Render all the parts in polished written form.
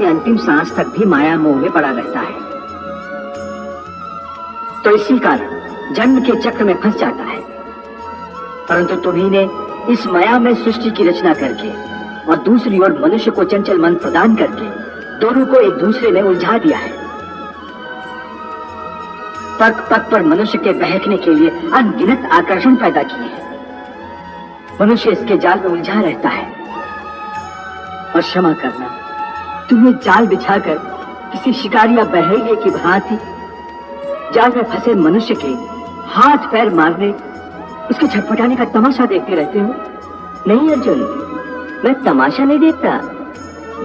अपनी अंतिम सांस तक भी माया मोह में पड़ा रहता है। तो इसी कारण जन्म के चक्र में फंस जाता है। परंतु तुम्ही ने इस माया में सृष्टि की रचना करके और दूसरी ओर मनुष्य को चंचल मन प्रदान करके दोनों को एक दूसरे में उलझा दिया है। पग पग पर मनुष्य के बहकने के लिए अनगिनत आकर्षण पैदा किए हैं। मनुष्य इसके जाल में उलझा रहता है। और क्षमा करना, तुम्हें जाल बिछाकर किसी शिकारी या बहेलिए की भांति जाल में फंसे मनुष्य के हाथ पैर मारने, उसके छटपटाने का तमाशा देखते रहते हो। नहीं अर्जुन, मैं तमाशा नहीं देखता,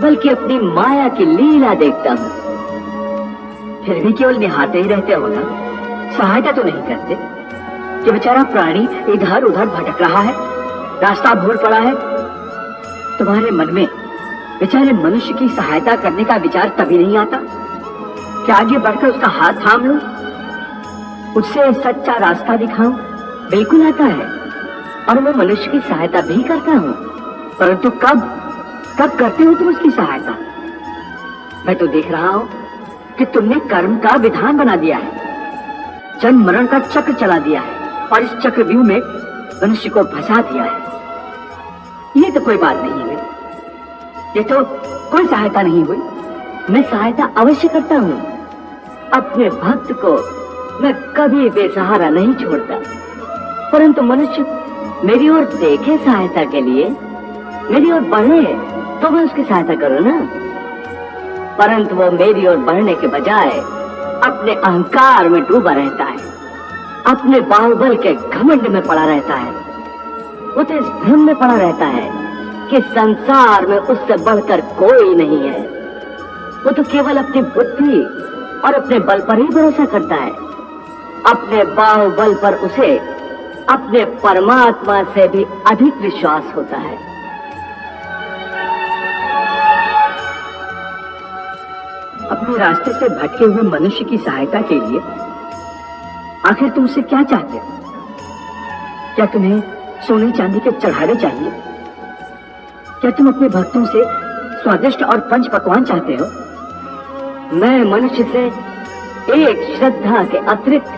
बल्कि अपनी माया की लीला देखता हूँ। फिर भी केवल निहारते ही रहते हो ना, सहायता तो नहीं करते। ये बेचारा प्राणी इधर उधर भटक रहा है, रास्ता भूल पड़ा है। तुम्हारे मन में बेचारे मनुष्य की सहायता करने का विचार तभी नहीं आता कि आगे बढ़कर उसका हाथ थाम लो, उससे सच्चा रास्ता दिखाऊं। बिल्कुल आता है, और मैं मनुष्य की सहायता भी करता हूँ। परंतु कब कब करते हो तुम उसकी सहायता? मैं तो देख रहा हूं कि तुमने कर्म का विधान बना दिया है, जन्म मरण का चक्र चला दिया है और इस चक्रव्यूह में मनुष्य को फंसा दिया है। ये तो कोई बात नहीं हुई, ये तो कोई सहायता नहीं हुई। मैं सहायता अवश्य करता हूँ। अपने भक्त को मैं कभी बेसहारा नहीं छोड़ता। परंतु मनुष्य मेरी ओर देखे सहायता के लिए, मेरी ओर बढ़े तो मैं उसकी सहायता करूँ ना। परंतु वो मेरी ओर बढ़ने के बजाय अपने अहंकार में डूबा रहता है, अपने बाहुबल के घमंड में पड़ा रहता है। वो तो इस भ्रम में पड़ा रहता है कि संसार में उससे बढ़कर कोई नहीं है। वो तो केवल अपनी बुद्धि और अपने बल पर ही भरोसा करता है। अपने बाहुबल पर उसे अपने परमात्मा से भी अधिक विश्वास होता है। अपने रास्ते से भटके हुए मनुष्य की सहायता के लिए आखिर तुम उससे क्या चाहते हो? क्या तुम्हें सोने चांदी के चढ़ावे चाहिए? क्या तुम अपने भक्तों से स्वादिष्ट और पंच पकवान चाहते हो? मैं मनुष्य से एक श्रद्धा के अतिरिक्त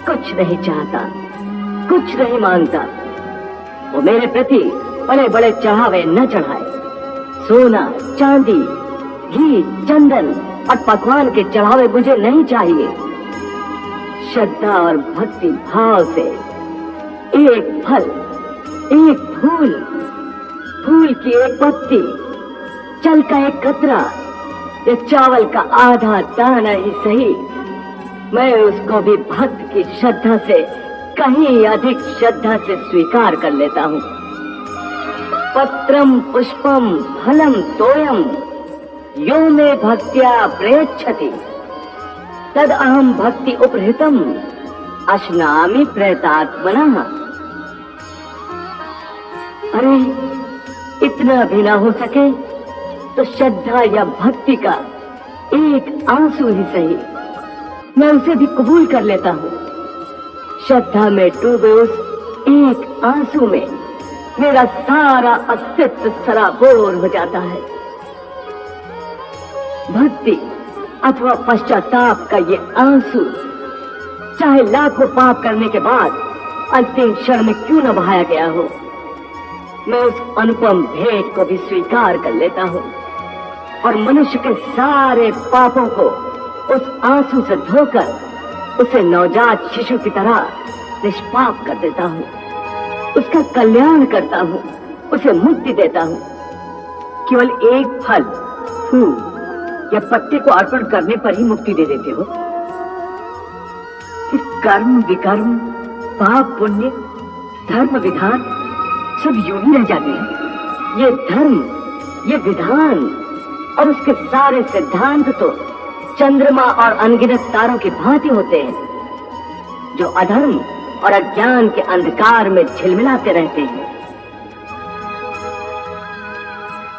कुछ नहीं चाहता, कुछ नहीं मांगता। वो मेरे प्रति बड़े बड़े चढ़ावे न चढ़ाए। सोना, चांदी, घी, चंदन और पकवान के चढ़ावे मुझे नहीं चाहिए। श्रद्धा और भक्ति भाव से एक फल, एक फूल, फूल की एक पत्ती, जल का एक कतरा या चावल का आधा दाना ही सही, मैं उसको भी भक्त की श्रद्धा से कहीं अधिक श्रद्धा से स्वीकार कर लेता हूँ। पत्रम पुष्पम फलम तोयम यो मे भक्त्या प्रयच्छति तद अहम भक्ति उपहृतम अश्नामि प्रयतात्मनः। अरे इतना भी ना हो सके तो श्रद्धा या भक्ति का एक आंसू ही सही, मैं उसे भी कबूल कर लेता हूँ। श्रद्धा में डूबे उस एक आंसू में मेरा सारा अस्तित्व सराबोर हो जाता है। भक्ति अथवा पश्चाताप का ये आंसू चाहे लाखों पाप करने के बाद अंतिम क्षण में क्यों न बहाया गया हो, मैं उस अनुपम भेंट को भी स्वीकार कर लेता हूँ और मनुष्य के सारे पापों को उस आंसू से धोकर उसे नवजात शिशु की तरह निष्पाप कर देता हूँ, उसका कल्याण करता हूँ, उसे मुक्ति देता हूँ। केवल एक फल, फूल या पत्ते को अर्पण करने पर ही मुक्ति दे देते हो। फिर कर्म विकर्म, पाप पुण्य, धर्म विधान सब यूं ही रह जाते हैं। ये धर्म, ये विधान और उसके सारे सिद्धांत तो चंद्रमा और अनगिनत तारों की भांति होते हैं जो अधर्म और अज्ञान के अंधकार में झिलमिलाते रहते हैं।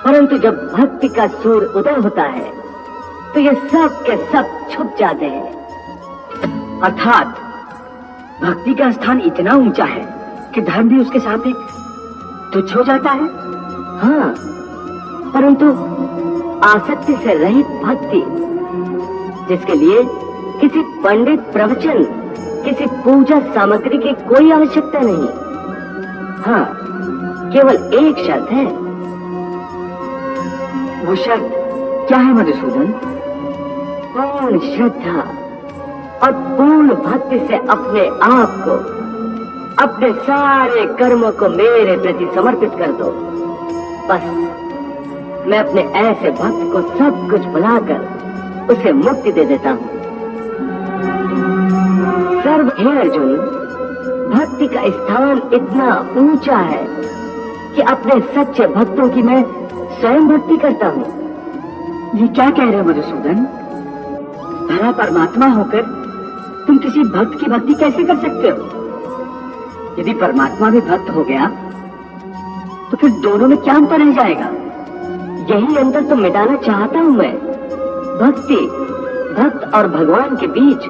परंतु जब भक्ति का सूर्य उदय होता है तो ये सब के सब छुप जाते हैं। अर्थात भक्ति का स्थान इतना ऊंचा है कि धर्म भी उसके सामने तुच्छ हो जाता है। हाँ, परंतु आसक्ति से रहित भक्ति, जिसके लिए किसी पंडित प्रवचन, किसी पूजा सामग्री की कोई आवश्यकता नहीं। हाँ, केवल एक शर्त है। वो शर्त क्या है मधुसूदन? पूर्ण श्रद्धा और पूर्ण भक्ति से अपने आप को, अपने सारे कर्मों को मेरे प्रति समर्पित कर दो। बस मैं अपने ऐसे भक्त को सब कुछ भुलाकर उसे मुक्ति दे देता हूँ। सर्व हे अर्जुन, भक्ति का स्थान इतना ऊंचा है कि अपने सच्चे भक्तों की मैं स्वयं भक्ति करता हूँ। ये क्या कह रहे हो मधुसूदन? भला परमात्मा होकर तुम किसी भक्त की भक्ति कैसे कर सकते हो? यदि परमात्मा भी भक्त हो गया तो फिर दोनों में क्या अंतर रह जाएगा? यही अंतर तो मिटाना चाहता हूँ मैं। भक्ति, भक्त और भगवान के बीच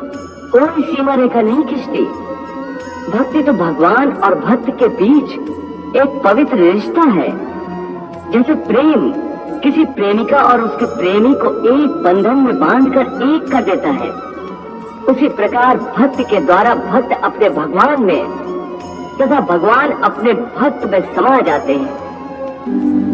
कोई सीमा रेखा नहीं खिंचती। भक्ति तो भगवान और भक्त के बीच एक पवित्र रिश्ता है। जैसे प्रेम किसी प्रेमिका और उसके प्रेमी को एक बंधन में बांधकर एक कर देता है, उसी प्रकार भक्त के द्वारा भक्त अपने भगवान में तथा भगवान अपने भक्त में समा जाते हैं।